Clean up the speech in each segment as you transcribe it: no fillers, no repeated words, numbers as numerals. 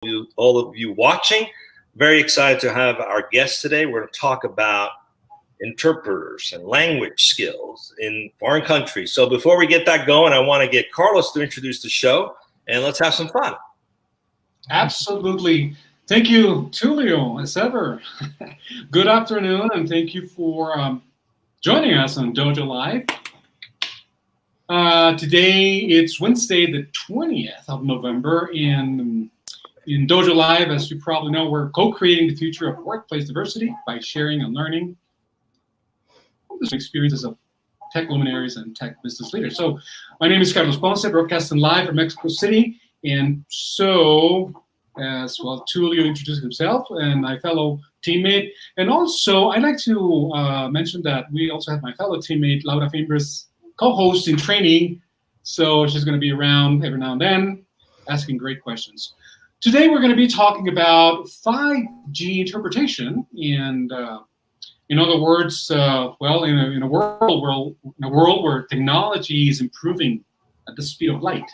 all of you watching. Very excited to have our guest today. We're going to talk about interpreters and language skills in foreign countries. So before we get that going, I want to get Carlos to introduce the show, and let's have some fun. Absolutely. Thank you, Tulio, as ever. Good afternoon, and thank you for joining us on Dojo Live. Today, it's Wednesday, the 20th of November, and in Dojo Live, as you probably know, we're co-creating the future of workplace diversity by sharing and learning the experiences of tech luminaries and tech business leaders. So my name is Carlos Ponce, broadcasting live from Mexico City. And so, as well, Tulio introduced himself and my fellow teammate. And also, I'd like to mention that we also have my fellow teammate, Laura Fimbres, co-host in training. So she's going to be around every now and then, asking great questions. Today, we're going to be talking about 5G interpretation. And in other words, well, in a world where technology is improving at the speed of light,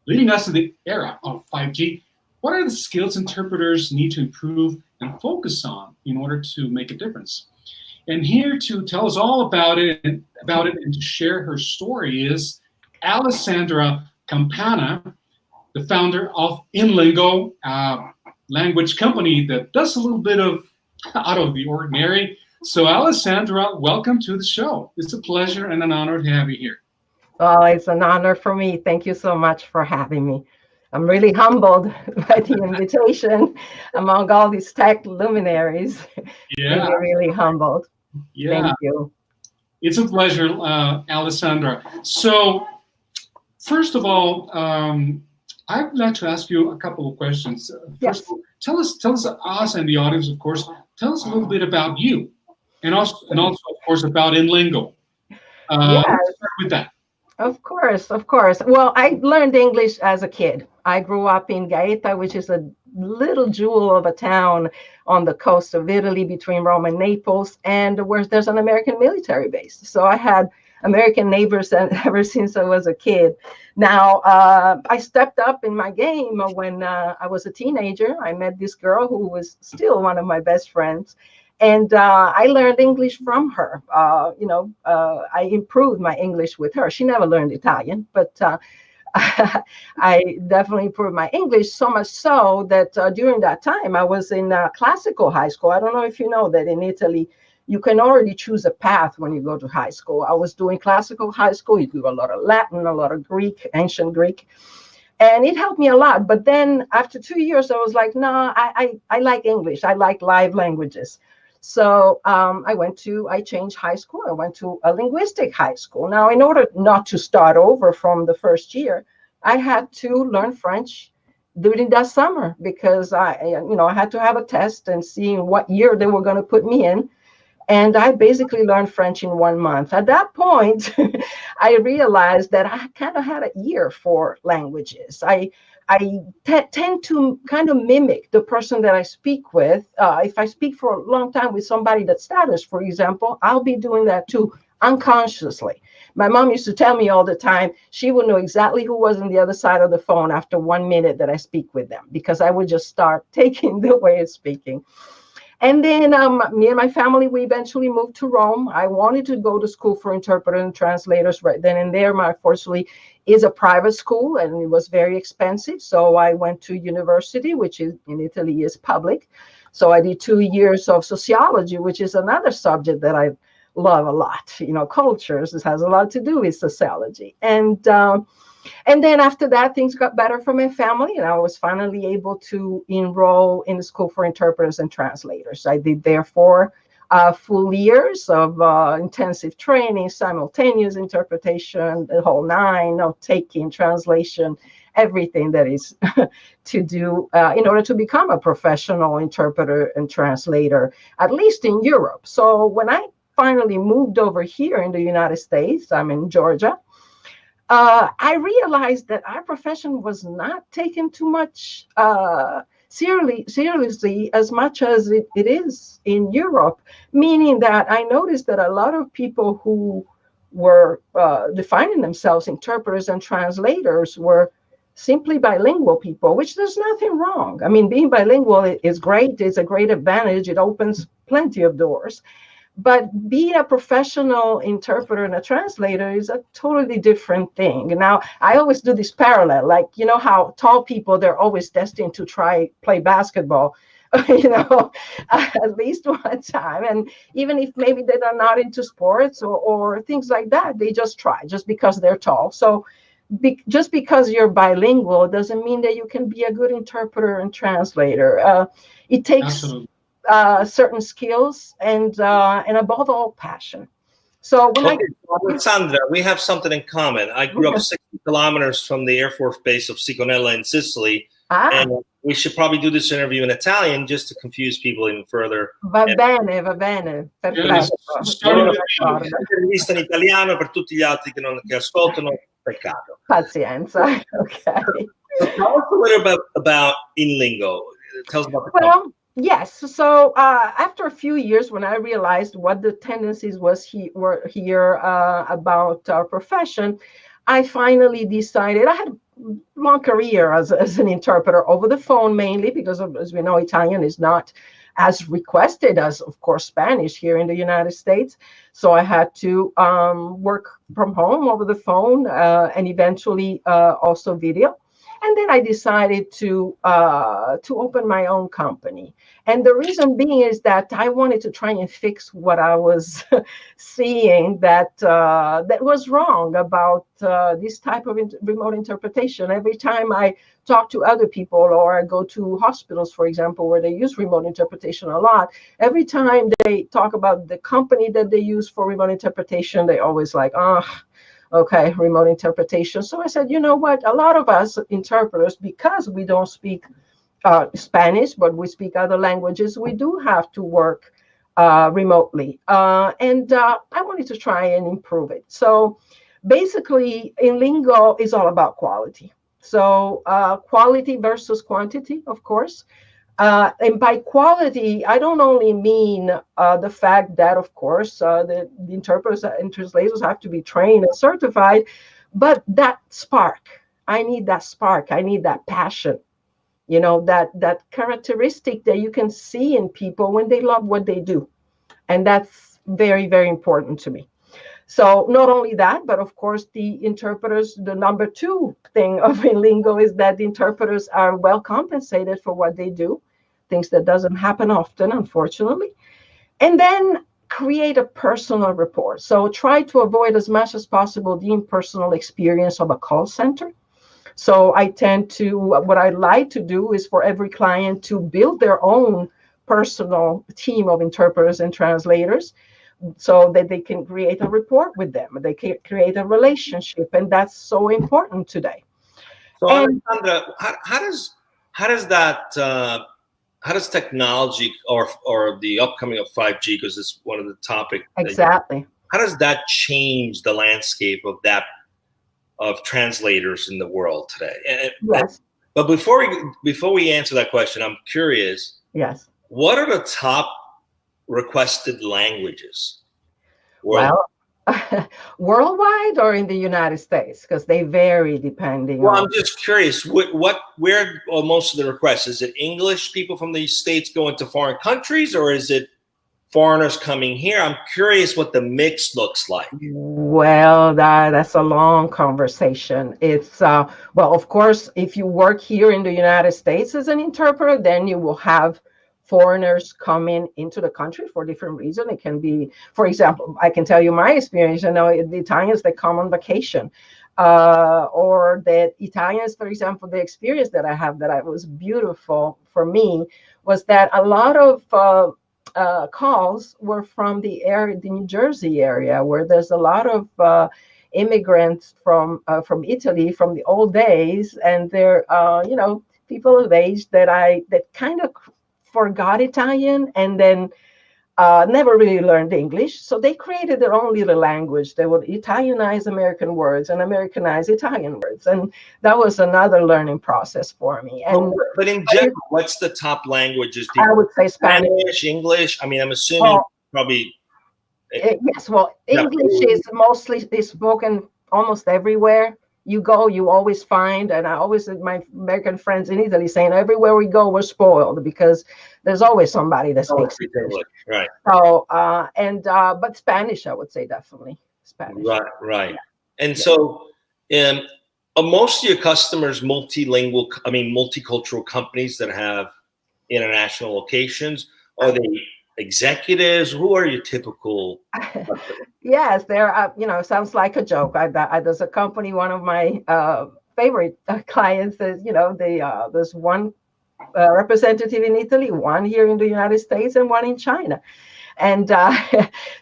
leading us to the era of 5G, what are the skills interpreters need to improve and focus on in order to make a difference? And here to tell us all about it and to share her story is Alessandra Campana, the founder of InLingo, language company that does a little bit of out of the ordinary. So Alessandra, welcome to the show. It's a pleasure and an honor to have you here. Oh, it's an honor for me. Thank you so much for having me. I'm really humbled by the invitation among all these tech luminaries. Yeah. Really humbled. Yeah. Thank you. It's a pleasure, Alessandra. So first of all, I'd like to ask you a couple of questions. First, tell us and the audience, of course, tell us a little bit about you, and also of course, about InLingo. Let's start with that. Of course. Well, I learned English as a kid. I grew up in Gaeta, which is a little jewel of a town on the coast of Italy between Rome and Naples, and where there's an American military base. So I had American neighbors ever since I was a kid. Now, I stepped up in my game when I was a teenager. I met this girl who was still one of my best friends. And I learned English from her. I improved my English with her. She never learned Italian, but I definitely improved my English, so much so that during that time I was in classical high school. I don't know if you know that in Italy, you can already choose a path when you go to high school. I was doing classical high school. You do a lot of Latin, a lot of Greek, ancient Greek. And it helped me a lot. But then after 2 years, I was like, no, I like English. I like live languages. So I changed high school. I went to a linguistic high school. Now, in order not to start over from the first year, I had to learn French during that summer because I had to have a test and seeing what year they were going to put me in. And I basically learned French in 1 month. At that point, I realized that I kind of had an ear for languages. I tend to kind of mimic the person that I speak with. If I speak for a long time with somebody that's Spanish, for example, I'll be doing that too, unconsciously. My mom used to tell me all the time, she would know exactly who was on the other side of the phone after 1 minute that I speak with them, because I would just start taking the way of speaking. And then me and my family, we eventually moved to Rome. I wanted to go to school for interpreters and translators right then and there. Unfortunately, is a private school and it was very expensive. So I went to university, which is in Italy is public. So I did 2 years of sociology, which is another subject that I love a lot. Cultures, this has a lot to do with sociology. And then after that, things got better for my family, and I was finally able to enroll in the School for Interpreters and Translators. I did there 4 full years of intensive training, simultaneous interpretation, the whole 9, note-taking, translation, everything that is to do in order to become a professional interpreter and translator, at least in Europe. So when I finally moved over here in the United States, I'm in Georgia, I realized that our profession was not taken too much seriously as much as it is in Europe, meaning that I noticed that a lot of people who were defining themselves interpreters and translators were simply bilingual people, which there's nothing wrong. I mean, being bilingual is great. It's a great advantage. It opens plenty of doors. But being a professional interpreter and a translator is a totally different thing. Now, I always do this parallel, like, you know how tall people, they're always destined to play basketball, at least one time. And even if maybe they're not into sports or things like that, they just try just because they're tall. So just because you're bilingual doesn't mean that you can be a good interpreter and translator. It takes certain skills and above all, passion. So when Alessandra, we have something in common. I grew up 60 kilometers from the Air Force base of Sigonella in Sicily. And we should probably do this interview in Italian just to confuse people even further. Va bene, va bene. Intervista in italiano per tutti gli altri che ascoltano. Peccato. Pazienza. Okay. So tell us a little bit about InLingo. Tell us about the company. Yes. So after a few years, when I realized what the tendencies were here about our profession, I finally decided. I had a long career as an interpreter over the phone, mainly because, as we know, Italian is not as requested as, of course, Spanish here in the United States. So I had to work from home over the phone and eventually also video. And then I decided to open my own company. And the reason being is that I wanted to try and fix what I was seeing that was wrong about this type of remote interpretation. Every time I talk to other people or I go to hospitals, for example, where they use remote interpretation a lot, every time they talk about the company that they use for remote interpretation, they always like, okay, remote interpretation. So I said, you know what? A lot of us interpreters, because we don't speak Spanish, but we speak other languages, we do have to work remotely. And I wanted to try and improve it. So basically, InLingo is all about quality. So quality versus quantity, of course. And by quality, I don't only mean the fact that, of course, the interpreters and translators have to be trained and certified, but that spark. I need that spark. I need that passion. You know, that characteristic that you can see in people when they love what they do. And that's very, very important to me. So not only that, but of course, the interpreters, the number two thing of InLingo is that the interpreters are well compensated for what they do, things that doesn't happen often, unfortunately. And then create a personal rapport. So try to avoid as much as possible the impersonal experience of a call center. So I tend to, what I like to do is for every client to build their own personal team of interpreters and translators so that they can create a rapport with them. They can create a relationship, and that's so important today. So, Alessandra, how does technology or the upcoming of 5G, because it's one of the topics. Exactly. How does that change the landscape of translators in the world today? Yes. But before we answer that question, I'm curious. Yes. What are the top requested languages? Well, worldwide or in the United States? Because they vary depending. Well, I'm just curious. Where are most of the requests? Is it English people from these states going to foreign countries, or is it foreigners coming here? I'm curious what the mix looks like. Well, that's a long conversation. It's well, of course, if you work here in the United States as an interpreter, then you will have foreigners coming into the country for different reasons. It can be, for example, I can tell you my experience. You know, the Italians, they come on vacation, or the Italians, for example, the experience that I have that was beautiful for me was that a lot of calls were from the area, the New Jersey area, where there's a lot of immigrants from Italy from the old days, and they're people of age that kind of forgot Italian and then never really learned English. So they created their own little language. They would Italianize American words and Americanize Italian words. And that was another learning process for me. And but in general, what's the top languages? I would say Spanish, English. I mean, I'm assuming probably. Yes, well, English is mostly spoken almost everywhere. you go, you always find, and I always, my American friends in Italy saying, everywhere we go, we're spoiled because there's always somebody that speaks English. Right. So, but Spanish, I would say definitely Spanish. Right. And so, are most of your customers multilingual, multicultural companies that have international locations? Are they executives? Who are your typical customers? Yes, there are, sounds like a joke. There's a company, one of my favorite clients is, there's one representative in Italy, one here in the United States, and one in China. And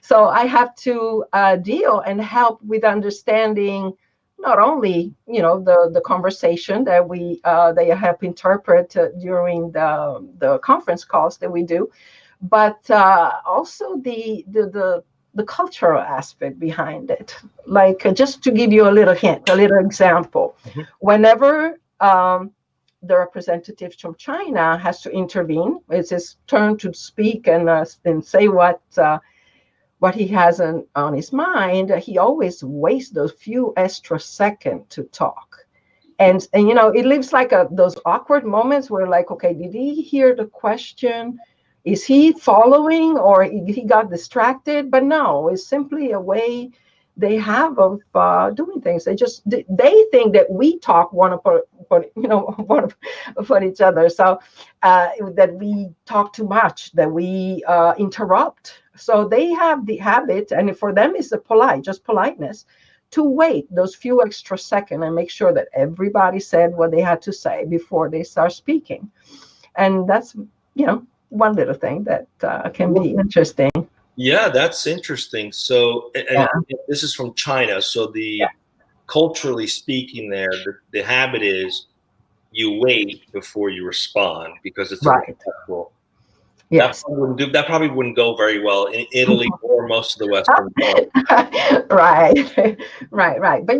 so I have to deal and help with understanding not only, the conversation that they help interpret during the conference calls that we do, but also the cultural aspect behind it. Like just to give you a little hint, a little example, whenever the representative from China has to intervene, it's his turn to speak and say what he has on his mind, he always wastes those few extra seconds to talk. And it leaves like those awkward moments where like, okay, did he hear the question? Is he following, or he got distracted? But no, it's simply a way they have of doing things. They think that we talk one upon each other. So that we talk too much, that we interrupt. So they have the habit, and for them it's just politeness, to wait those few extra seconds and make sure that everybody said what they had to say before they start speaking. And that's, one little thing that can be interesting. Yeah, that's interesting. So, and this is from China. So culturally speaking there, the habit is you wait before you respond because it's respectful. Yes. That probably wouldn't go very well in Italy or most of the Western world. Right. But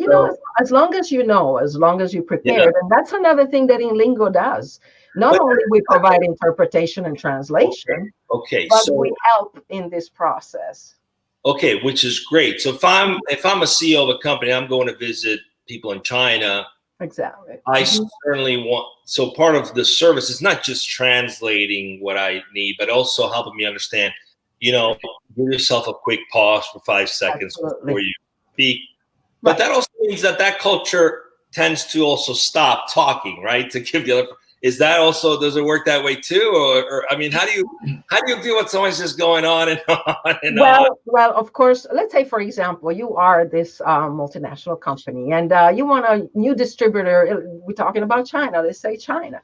as long as as long as you prepared, and that's another thing that InLingo does. Not only we provide interpretation and translation, but we help in this process. Okay, which is great. So if I'm a CEO of a company, I'm going to visit people in China. Exactly. I certainly want. So part of the service is not just translating what I need, but also helping me understand. Give yourself a quick pause for 5 seconds before you speak. But that also means that culture tends to also stop talking, right? To give the other. Is that also, does it work that way too? Or how do you deal with someone's just going on and on and on? Well, of course, let's say, for example, you are this multinational company and you want a new distributor. We're talking about China. Let's say China.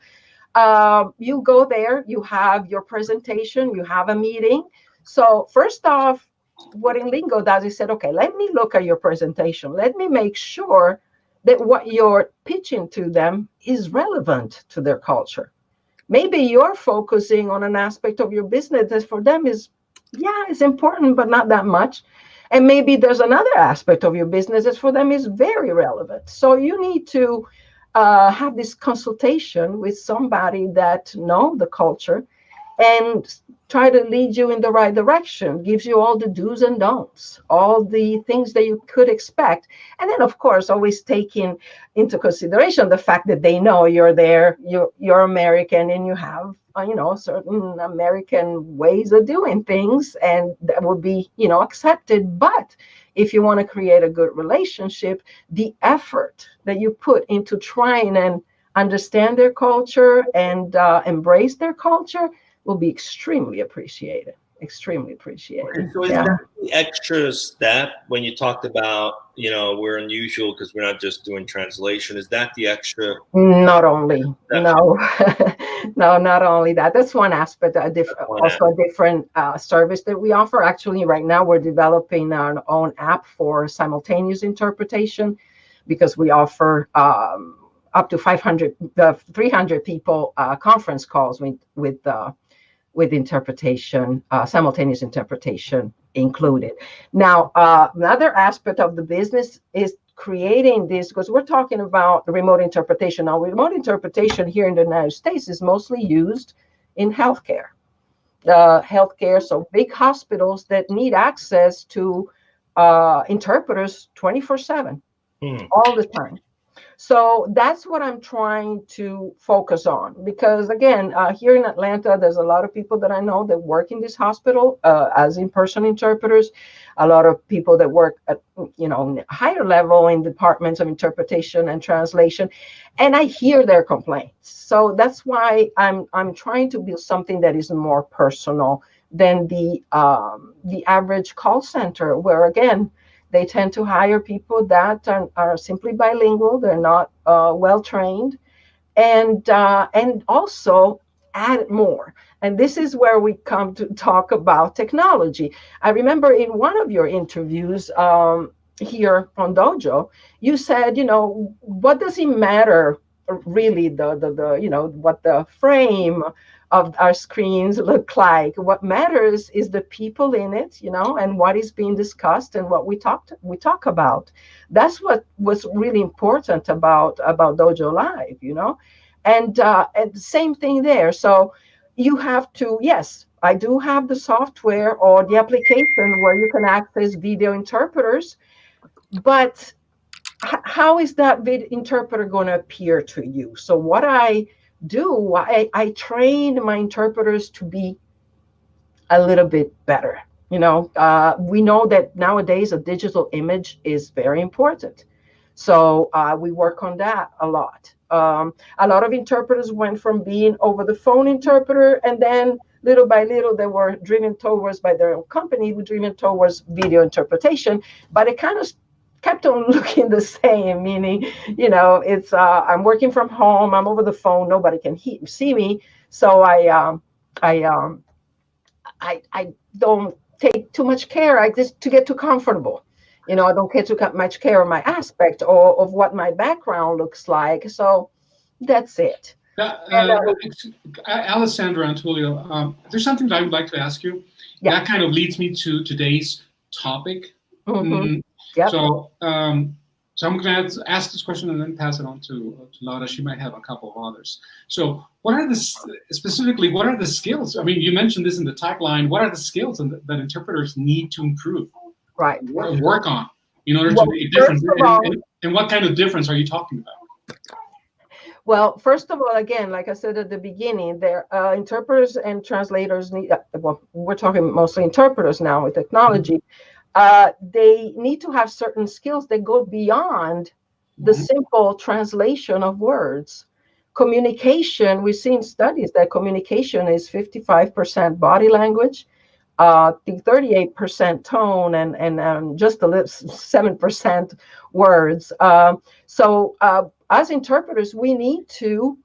You go there, you have your presentation, you have a meeting. So first off, what InLingo does is said, okay, let me look at your presentation. Let me make sure that what you're pitching to them is relevant to their culture. Maybe you're focusing on an aspect of your business that for them is, it's important, but not that much. And maybe there's another aspect of your business that for them is very relevant. So you need to have this consultation with somebody that knows the culture and try to lead you in the right direction, gives you all the do's and don'ts, all the things that you could expect. And then, of course, always taking into consideration the fact that they know you're there, you're American, and you have, certain American ways of doing things, and that would be, accepted. But if you want to create a good relationship, the effort that you put into trying and understand their culture and embrace their culture will be extremely appreciated. Okay, so is that the extra step when you talked about, we're unusual because we're not just doing translation? Is that the extra? Not only, no, not only that. That's one aspect. A different service that we offer. Actually, right now we're developing our own app for simultaneous interpretation because we offer up to 300 people conference calls with interpretation, simultaneous interpretation included. Now, another aspect of the business is creating this, because we're talking about remote interpretation. Now, remote interpretation here in the United States is mostly used in healthcare. So big hospitals that need access to interpreters 24/7, all the time. So that's what I'm trying to focus on, because again, here in Atlanta, there's a lot of people that I know that work in this hospital as in-person interpreters, a lot of people that work at, higher level in departments of interpretation and translation, and I hear their complaints. So that's why I'm trying to build something that is more personal than the average call center, where again, they tend to hire people that are simply bilingual. They're not well trained, and also add more. And this is where we come to talk about technology. I remember in one of your interviews here on Dojo, you said, what does it matter really what the frame of our screens look like? What matters is the people in it, and what is being discussed and what we talk about. That's what was really important about Dojo Live, and the same thing there. So you have to, yes, I do have the software or the application where you can access video interpreters, but how is that video interpreter going to appear to you? So what I do, I train my interpreters to be a little bit better. We know that nowadays a digital image is very important. So we work on that a lot. A lot of interpreters went from being over the phone interpreter, and then little by little they were driven towards, by their own company, driven towards video interpretation, but it kind of kept on looking the same, meaning, it's I'm working from home, I'm over the phone, nobody can see me, so I don't take too much care. I just to get too comfortable. I don't get too much care of my aspect or of what my background looks like. So that's it. Alessandra and Tulio, there's something that I would like to ask you. Yeah. That kind of leads me to today's topic. Mm-hmm. Yep. So I'm going to ask this question and then pass it on to Laura. She might have a couple of others. So what are the skills? I mean, you mentioned this in the tagline. What are the skills that interpreters need to improve? Right. Work on in order to make a difference? And what kind of difference are you talking about? Well, first of all, again, like I said at the beginning, there interpreters and translators need, we're talking mostly interpreters now with technology. Mm-hmm. They need to have certain skills that go beyond the simple translation of words. Communication, we've seen studies that communication is 55% body language, 38% tone, and just a little 7% words. So as interpreters, we need to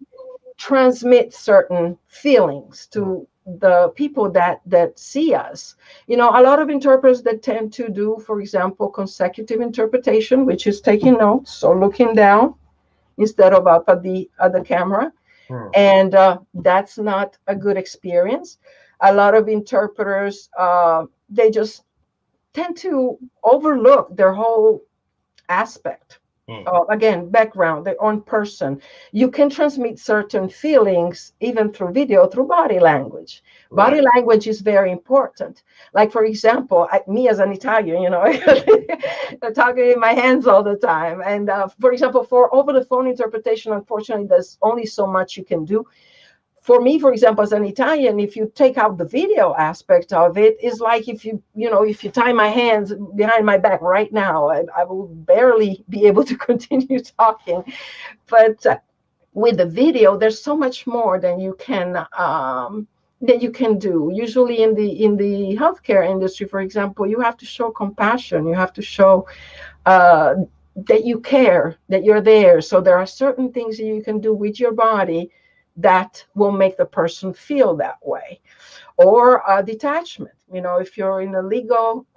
transmit certain feelings to the people that see us. A lot of interpreters that tend to do, for example, consecutive interpretation, which is taking notes or looking down instead of up at the camera. And that's not a good experience. A lot of interpreters, they just tend to overlook their whole aspect. Again, background, their own person. You can transmit certain feelings even through video, through body language. Right. Body language is very important. Like, for example, me as an Italian, I'm talking in my hands all the time. And for example, for over-the-phone interpretation, unfortunately, there's only so much you can do. For me, for example, as an Italian, if you take out the video aspect of it, it's like if you tie my hands behind my back right now, I will barely be able to continue talking. But with the video, there's so much more than you can do. Usually in the healthcare industry, for example, you have to show compassion. You have to show that you care, that you're there. So there are certain things that you can do with your body that will make the person feel that way. Or detachment. If you're in the legal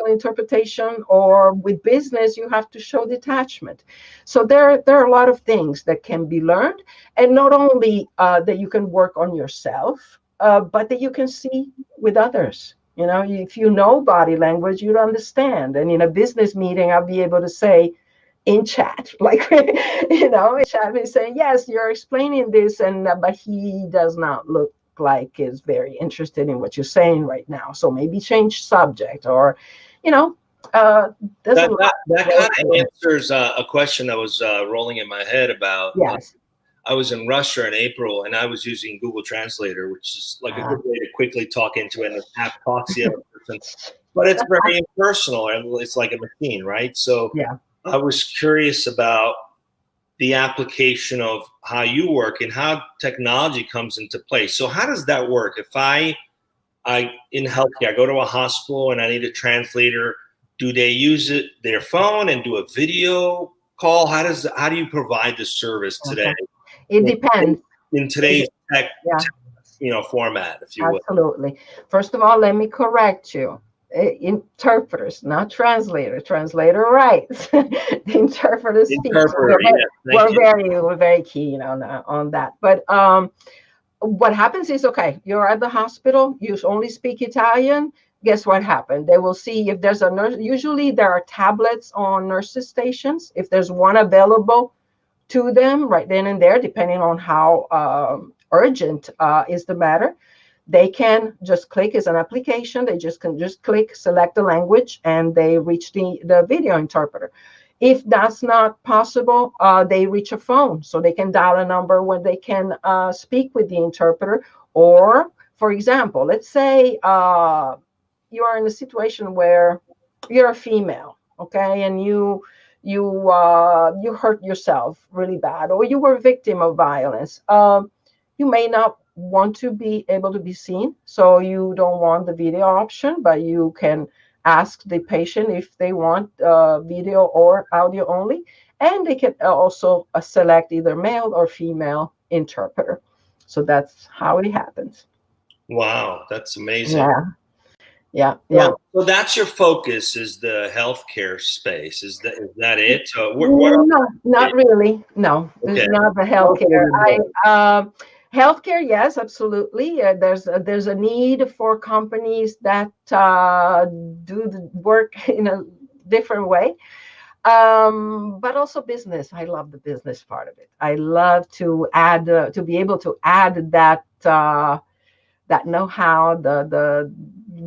interpretation or with business, you have to show detachment. So there are a lot of things that can be learned, and not only that you can work on yourself, but that you can see with others. If you know body language, you'd understand. And in a business meeting, I'll be able to say, in chat, like, in chat, he's saying, yes, you're explaining this, but he does not look like is very interested in what you're saying right now. So maybe change subject, or, Doesn't that kind of answers a question that was rolling in my head about. Yes. I was in Russia in April, and I was using Google Translator, which is like a good way to quickly talk into it and have talk to the other person. But it's very impersonal, and it's like a machine, right? So yeah. I was curious about the application of how you work and how technology comes into play. So how does that work? If I in healthcare, I go to a hospital and I need a translator, do they use their phone and do a video call? How do you provide the service today? It depends. In today's tech, format, if you will. Absolutely. First of all, let me correct you. Interpreters, not translator. Translator writes. The interpreter speaks. We're very keen on that. But what happens is, okay, you're at the hospital, you only speak Italian. Guess what happened? They will see if there's a nurse. Usually there are tablets on nurses' stations. If there's one available to them right then and there, depending on how urgent is the matter, they can just click. It's an application. They can just click, select the language, and they reach the video interpreter. If that's not possible, they reach a phone, so they can dial a number where they can speak with the interpreter. Or, for example, let's say you are in a situation where you're a female, okay, and you hurt yourself really bad, or you were a victim of violence. You may not want to be able to be seen, so you don't want the video option, but you can ask the patient if they want video or audio only, and they can also select either male or female interpreter. So that's how it happens. Wow, that's amazing. Yeah. So that's your focus, is the healthcare space. Is that it? No, not really. No, okay. It's not the healthcare. Healthcare, yes, absolutely. There's a need for companies that do the work in a different way. But also business. I love the business part of it. I love to add to be able to add that know-how,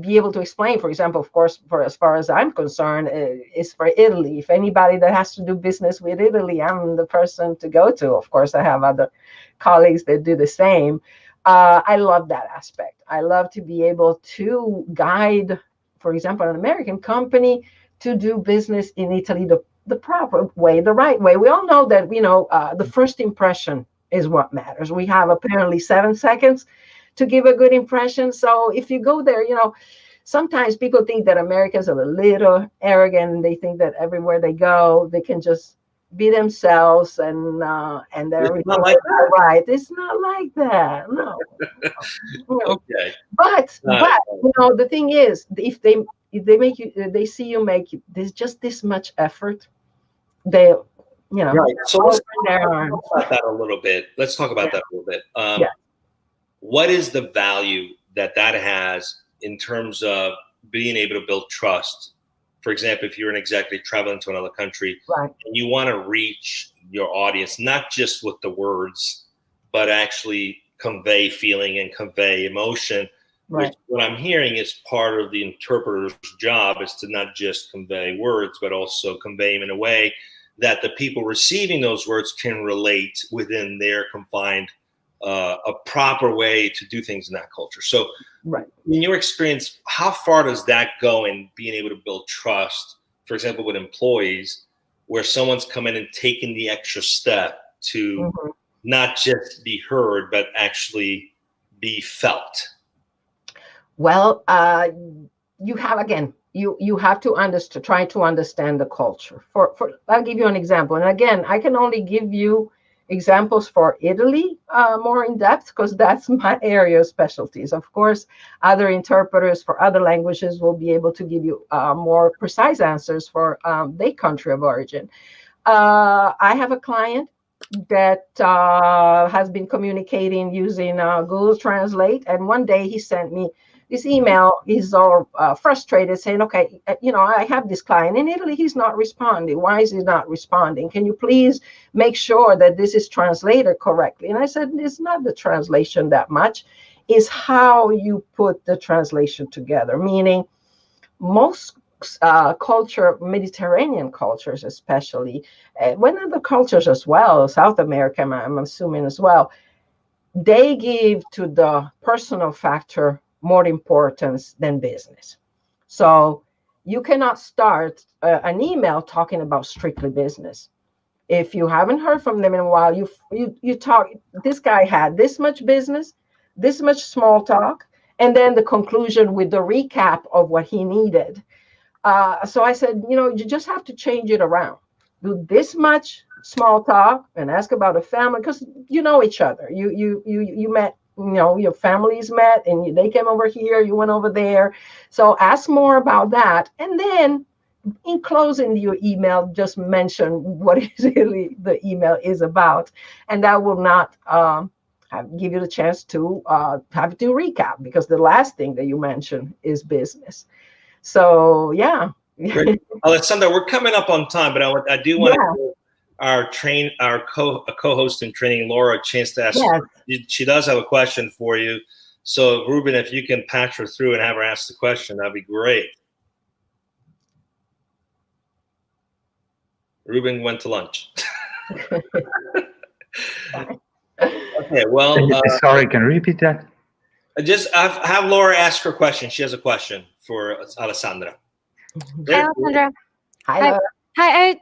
be able to explain. For example, of course, for as far as I'm concerned, is for Italy. If anybody that has to do business with Italy, I'm the person to go to. Of course, I have other colleagues that do the same. I love that aspect. I love to be able to guide, for example, an American company to do business in Italy the proper way, the right way. We all know that, the first impression is what matters. We have apparently 7 seconds to give a good impression. So if you go there, sometimes people think that Americans are a little arrogant, and they think that everywhere they go, they can just be themselves and they're right. It's not like that. No. Okay. But the thing is, if they make you, they see you make there's just this much effort, they right. So let's talk about that a little bit. What is the value that has in terms of being able to build trust? For example, if you're an executive traveling to another country, right, and you want to reach your audience, not just with the words, but actually convey feeling and convey emotion, right. Which what I'm hearing is part of the interpreter's job, is to not just convey words, but also convey them in a way that the people receiving those words can relate within their confined a proper way to do things in that culture. So, right, in your experience, how far does that go in being able to build trust, for example, with employees, where someone's come in and taken the extra step to not just be heard, but actually be felt? Well, you have, again, you have to try to understand the culture. I'll give you an example. And again, I can only give you examples for Italy more in depth, because that's my area of specialties. Of course, other interpreters for other languages will be able to give you more precise answers for their country of origin. I have a client that has been communicating using Google Translate, and one day he sent me this email. He's all frustrated, saying, okay, I have this client in Italy. He's not responding. Why is he not responding? Can you please make sure that this is translated correctly? And I said, it's not the translation that much. It's how you put the translation together. Meaning, most culture, Mediterranean cultures especially, when other cultures as well, South America, I'm assuming as well, they give to the personal factor more importance than business. So you cannot start an email talking about strictly business. If you haven't heard from them in a while, you talk, this guy had this much business, this much small talk, and then the conclusion with the recap of what he needed. So I said, you just have to change it around. Do this much small talk and ask about a family, because you know each other. You met, your families met, and they came over here, you went over there. So ask more about that, and then in closing your email, just mention what really the email is about, and that will not give you the chance to have to recap, because the last thing that you mention is business. So yeah. Great. Alessandra, we're coming up on time, but I do want to give our co-host in training, Laura, a chance to ask. Yes. She does have a question for you. So Ruben, if you can patch her through and have her ask the question, that'd be great. Ruben went to lunch. Okay, well. Sorry, can you repeat that? Just have Laura ask her question. She has a question for Alessandra. Hi, Alessandra. Hi, Laura. Hi,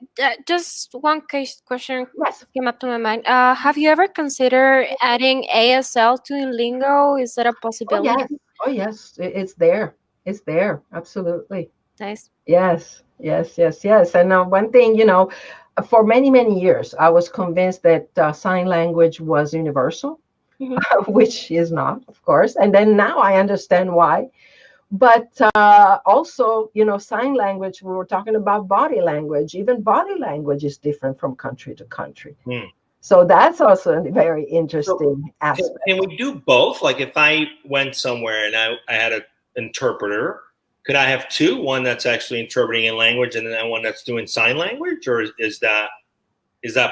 just one question came up to my mind. Have you ever considered adding ASL to InLingo? Is that a possibility? Oh, yes. It's there. It's there. Absolutely. Nice. Yes. And one thing, for many, many years, I was convinced that sign language was universal, which is not, of course. And then now I understand why. But also, sign language, we were talking about body language. Even body language is different from country to country. So that's also a very interesting aspect. Can we do both? Like if I went somewhere and I had an interpreter, could I have two? One that's actually interpreting in language and then one that's doing sign language? Or is that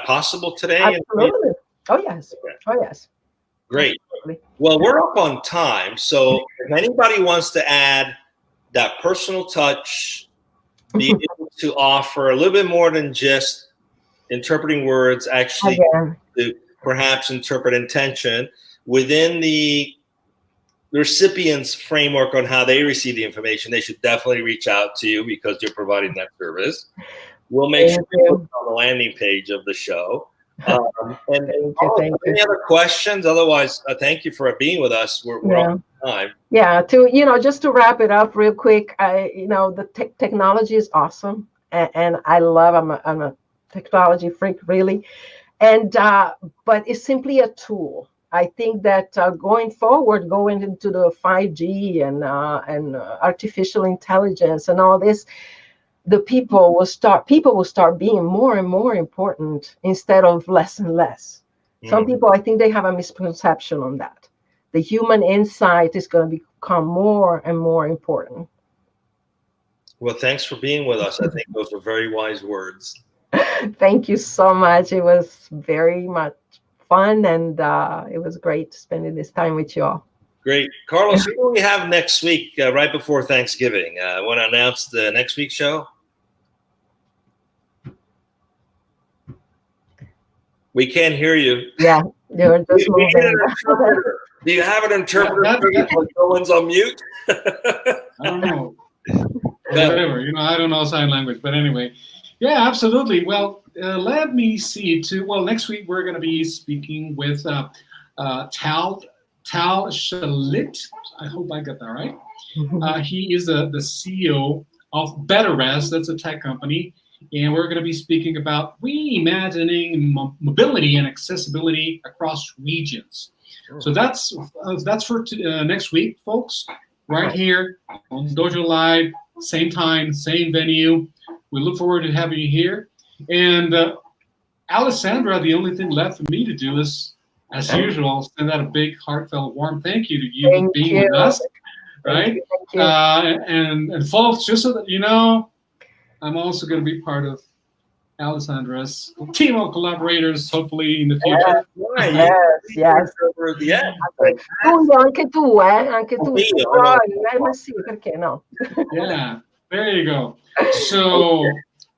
possible today? Absolutely. Oh, yes. Okay. Oh, yes. Great. Well, we're up on time. So if anybody wants to add that personal touch, be able to offer a little bit more than just interpreting words, actually to perhaps interpret intention within the recipient's framework on how they receive the information, they should definitely reach out to you because you're providing that service. We'll make sure to put it on the landing page of the show. Any other questions? Otherwise, thank you for being with us. We're on time. Yeah, just to wrap it up real quick, the technology is awesome, and I love. I'm a technology freak, really, and but it's simply a tool. I think that going forward, going into the 5G and artificial intelligence and all this, people will start being more and more important instead of less and less. Some people, I think they have a misconception on that. The human insight is going to become more and more important. Well, thanks for being with us. I think those were very wise words. Thank you so much. It was very much fun, and it was great spending this time with you all. Great. Carlos, who do we have next week, right before Thanksgiving? Want to announce the next week's show? We can't hear you. Yeah, they're just moving. Do you have an interpreter? No one's on mute? I don't know. Whatever. I don't know sign language. But anyway, yeah, absolutely. Well, let me see too. Well, next week we're going to be speaking with Tal Shalit. I hope I got that right. He is the CEO of BetterRest. That's a tech company. And we're going to be speaking about reimagining mobility and accessibility across regions. So that's for next week, folks. Right here on Dojo Live, same time, same venue. We look forward to having you here. And Alessandra, the only thing left for me to do is, as usual, send out a big, heartfelt, warm thank you to you for being with us. Right? Thank you. And folks, just so that you know, I'm also going to be part of Alessandra's team of collaborators, hopefully in the future. Yes. Anche tu, Anche tu. Ma sì, perché no? Yeah. There you go. So,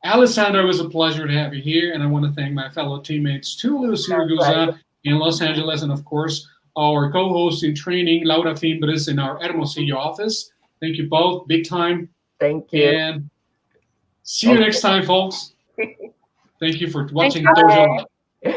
Alessandra, it was a pleasure to have you here, and I want to thank my fellow teammates, Tulu Siragusa in Los Angeles, and of course, our co-host in training, Laura Fimbres, in our Hermosillo office. Thank you both, big time. Thank you. And see you next time, folks. Thank you for watching Dojo Live.